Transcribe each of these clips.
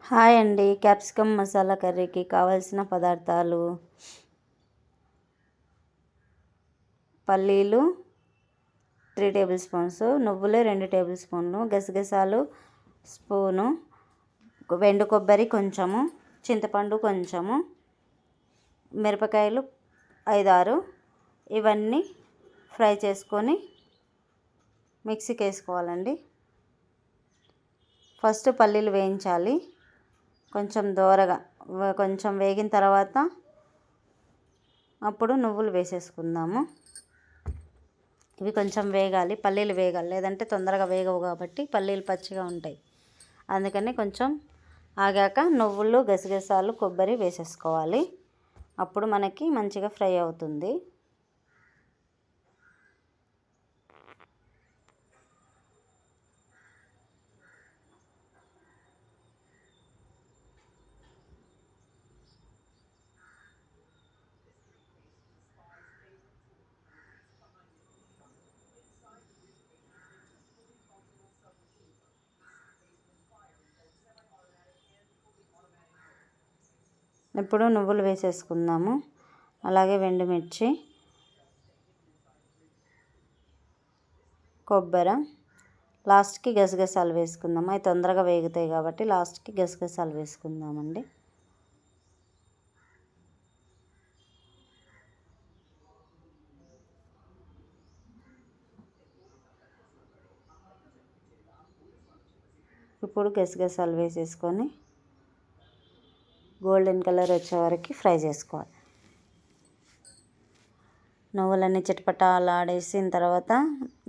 Hi అండి. Capsicum masala కర్రీకి కావాల్సిన పదార్థాలు: పల్లీలు 3 టేబుల్ స్పూన్స్, నువ్వులు 2 టేబుల్ స్పూన్లు, గసగసాలు స్పూను, ఎండు కొబ్బరి కొంచెము, చింతపండు కొంచెము, మిరపకాయలు 5, 6. ఇవన్నీ ఫ్రై చేసుకొని మిక్సీకి వేసుకోవాలండి. ఫస్ట్ పల్లీలు వేయించాలి. కొంచెం దోరగా కొంచెం వేగిన తర్వాత అప్పుడు నువ్వులు వేసేసుకుందాము. ఇవి కొంచెం వేగాలి, పల్లీలు వేగాలి, లేదంటే తొందరగా వేగవు కాబట్టి పల్లీలు పచ్చిగా ఉంటాయి. అందుకని కొంచెం ఆగాక నువ్వులు, గసగసాలు, కొబ్బరి వేసేసుకోవాలి. అప్పుడు మనకి మంచిగా ఫ్రై అవుతుంది. ఇప్పుడు నువ్వులు వేసేసుకుందాము. అలాగే ఎండుమిర్చి, కొబ్బరి, లాస్ట్కి గసగసాలు వేసుకుందాము. అవి తొందరగా వేగుతాయి కాబట్టి లాస్ట్కి గసగసాలు వేసుకుందామండి. ఇప్పుడు గసగసాలు వేసేసుకొని గోల్డెన్ కలర్ వచ్చే వరకు ఫ్రై చేసుకోవాలి. నువ్వులన్నీ చిటపటాలాడేసిన తర్వాత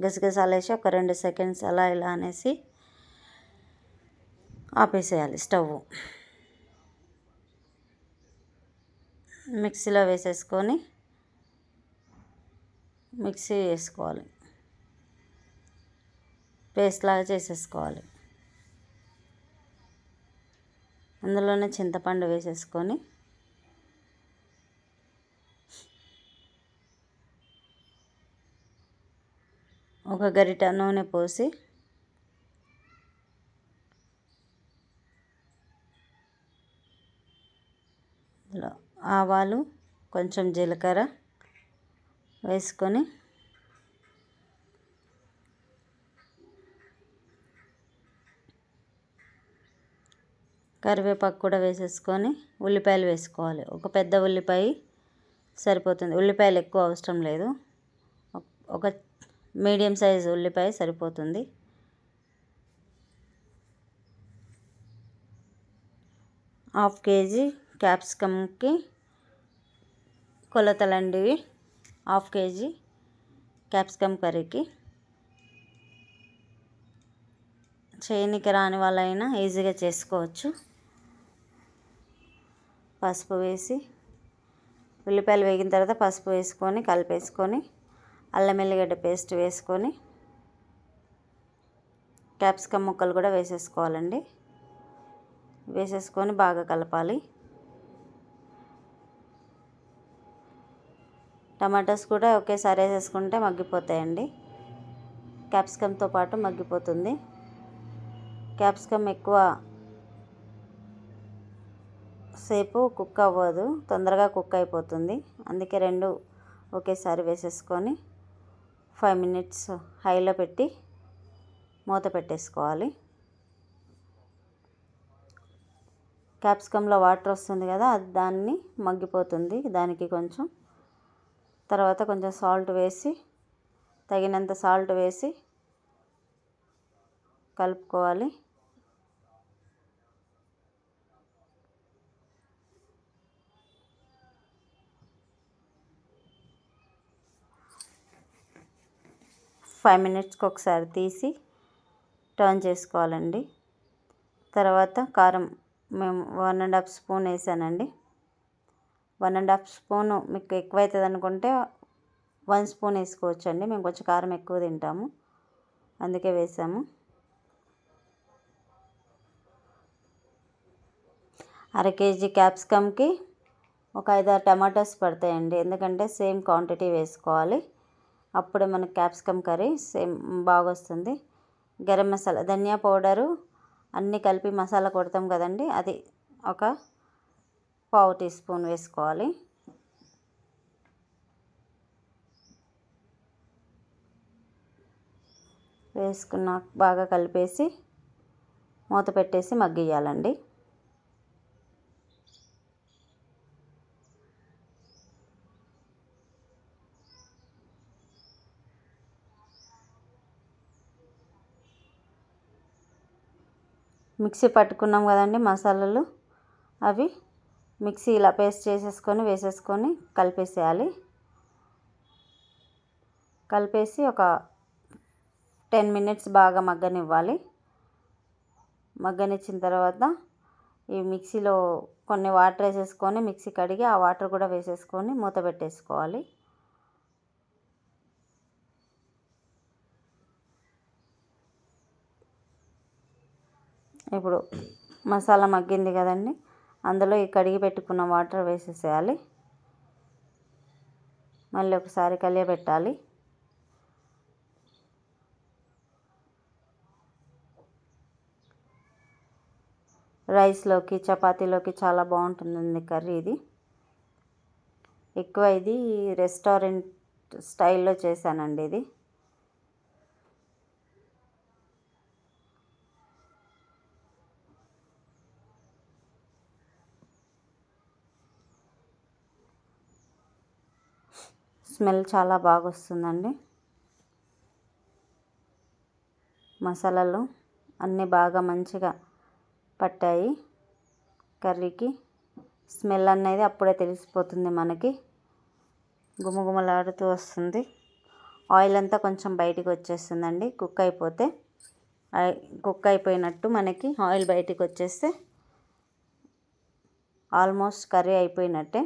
గసగసాలు వేసి ఒక 2 సెకండ్స్ అలా ఇలా అనేసి ఆపేసేయాలి స్టవ్. మిక్సీలో వేసేసుకొని మిక్సీ వేసుకోవాలి, పేస్ట్ లాగా చేసేసుకోవాలి. అందులోనే చింతపండు వేసేసుకొని ఒక గరిట నూనె పోసి ఆవాలు, కొంచెం జీలకర్ర వేసుకొని కరివేపాకు కూడా వేసేసుకొని ఉల్లిపాయలు వేసుకోవాలి. ఒక పెద్ద ఉల్లిపాయ సరిపోతుంది, ఉల్లిపాయలు ఎక్కువ అవసరం లేదు. ఒక మీడియం సైజు ఉల్లిపాయ సరిపోతుంది. హాఫ్ కేజీ క్యాప్సికమ్కి కొలతలండి. హాఫ్ కేజీ క్యాప్సికమ్ కర్రీకి చేయనికి రాని వాళ్ళైనా ఈజీగా చేసుకోవచ్చు. పసుపు వేసి ఉల్లిపాయలు వేగిన తర్వాత పసుపు వేసుకొని కలిపేసుకొని అల్లం ఎల్లిగడ్డ పేస్ట్ వేసుకొని క్యాప్సికమ్ ముక్కలు కూడా వేసేసుకోవాలండి. వేసేసుకొని బాగా కలపాలి. టమాటాస్ కూడా ఒకేసారి వేసేసుకుంటే మగ్గిపోతాయండి. క్యాప్సికమ్తో పాటు మగ్గిపోతుంది. క్యాప్సికమ్ ఎక్కువ సేపు కుక్ అవ్వదు, తొందరగా కుక్ అయిపోతుంది. అందుకే 2 ఒకేసారి వేసేసుకొని 5 మినిట్స్ హైలో పెట్టి మూత పెట్టేసుకోవాలి. క్యాప్సికంలో వాటర్ వస్తుంది కదా, అది దాన్ని మగ్గిపోతుంది. దానికి కొంచెం తర్వాత కొంచెం సాల్ట్ వేసి, తగినంత సాల్ట్ వేసి కలుపుకోవాలి. ఫైవ్ మినిట్స్కి ఒకసారి తీసి టర్న్ చేసుకోవాలండి. తర్వాత కారం మేము 1.5 స్పూన్ వేసానండి. 1.5 స్పూను మీకు ఎక్కువ అవుతుంది అనుకుంటే 1 స్పూన్ వేసుకోవచ్చండి. మేము కొంచెం కారం ఎక్కువ తింటాము, అందుకే వేసాము. అర కేజీ క్యాప్సికమ్కి ఒక 5-6 టమాటాస్ పడతాయండి. ఎందుకంటే సేమ్ క్వాంటిటీ వేసుకోవాలి, అప్పుడే మనకి క్యాప్సికమ్ కర్రీ సేమ్ బాగా వస్తుంది. గరం మసాలా, ధనియా పౌడరు అన్నీ కలిపి మసాలా కొడతాం కదండి, అది ఒక పావు టీ స్పూన్ వేసుకోవాలి. వేసుకున్నాక బాగా కలిపేసి మూత పెట్టేసి మగ్గియాలండి. మిక్సీ పట్టుకున్నాం కదండి మసాలాలు, అవి మిక్సీ ఇలా పేస్ట్ చేసేసుకొని వేసేసుకొని కలిపేసేయాలి. కలిపేసి ఒక 10 మినిట్స్ బాగా మగ్గనివ్వాలి. మగ్గనిచ్చిన తర్వాత ఈ మిక్సీలో కొన్ని వాటర్ వేసేసుకొని మిక్సీ కడిగి ఆ వాటర్ కూడా వేసేసుకొని మూత పెట్టేసుకోవాలి. ఇప్పుడు మసాలా మగ్గింది కదండి, అందులో ఈ కడిగి పెట్టుకున్న వాటర్ వేసేసేయాలి. మళ్ళీ ఒకసారి కలియబెట్టాలి. రైస్లోకి చపాతీలోకి చాలా బాగుంటుందండి కర్రీ ఇది. ఎక్కువ ఇది రెస్టారెంట్ స్టైల్లో చేశానండి ఇది. స్మెల్ చాలా బాగా వస్తుందండి. మసాలాలు అన్నీ బాగా మంచిగా పట్టాయి కర్రీకి. స్మెల్ అనేది అప్పుడే తెలిసిపోతుంది మనకి, గుమగుమలాడుతూ వస్తుంది. ఆయిల్ అంతా కొంచెం బయటికి వచ్చేస్తుందండి కుక్ అయిపోతే. కుక్ అయిపోయినట్టు మనకి ఆయిల్ బయటికి వచ్చేస్తే ఆల్మోస్ట్ కర్రీ అయిపోయినట్టే.